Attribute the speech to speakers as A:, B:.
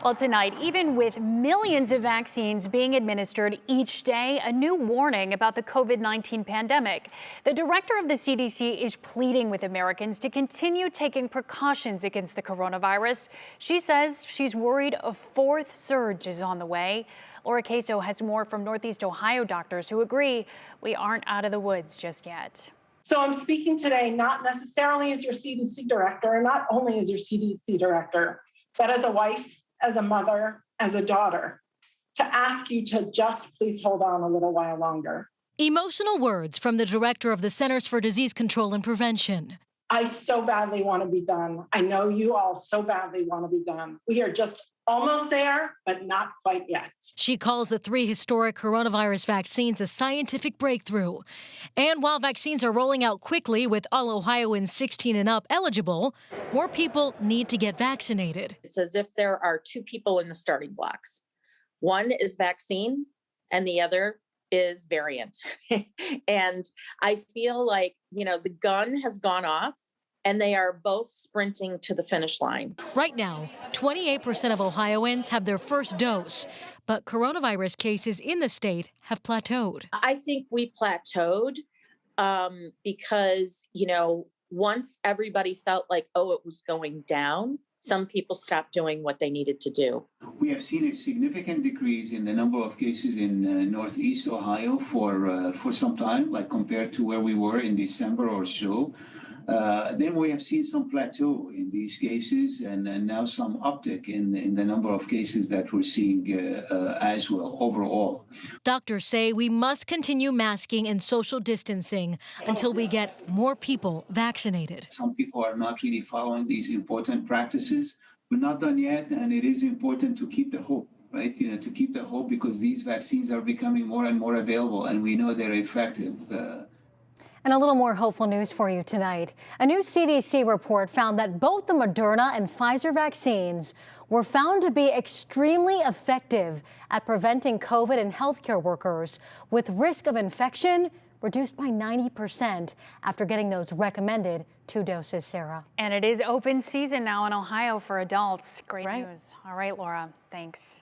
A: Well, tonight, even with millions of vaccines being administered each day, a new warning about the COVID-19 pandemic. The director of the CDC is pleading with Americans to continue taking precautions against the coronavirus. She says she's worried a fourth surge is on the way. Laura Caso has more from Northeast Ohio doctors who agree we aren't out of the woods just yet.
B: So I'm speaking today not necessarily as your CDC director, not only as your CDC director, but as a wife, as a mother, as a daughter, to ask you to just please hold on a little while longer.
C: Emotional words from the director of the Centers for Disease Control and Prevention.
B: I so badly want to be done. I know you all so badly want to be done. We are just almost there, but not quite yet.
C: She calls the 3 historic coronavirus vaccines a scientific breakthrough. And while vaccines are rolling out quickly with all Ohioans 16 and up eligible, more people need to get vaccinated.
D: It's as if there are 2 people in the starting blocks. One is vaccine and the other is variant. And I feel like, the gun has gone off and they are both sprinting to the finish line.
C: Right now, 28% of Ohioans have their first dose, but coronavirus cases in the state have plateaued.
D: I think we plateaued because, once everybody felt like, it was going down, some people stopped doing what they needed to do.
E: We have seen a significant decrease in the number of cases in Northeast Ohio for some time, like compared to where we were in December or so. Then we have seen some plateau in these cases and now some uptick in the number of cases that we're seeing as well overall.
C: Doctors say we must continue masking and social distancing until we get more people vaccinated.
E: Some people are not really following these important practices. We're not done yet, and it is important to keep the hope. Right, to keep the hope because these vaccines are becoming more and more available, and we know they're effective.
F: And a little more hopeful news for you tonight. A new CDC report found that both the Moderna and Pfizer vaccines were found to be extremely effective at preventing COVID in healthcare workers, with risk of infection reduced by 90% after getting those recommended 2 doses, Sarah.
A: And it is open season now in Ohio for adults. Great news. All right, Laura, thanks.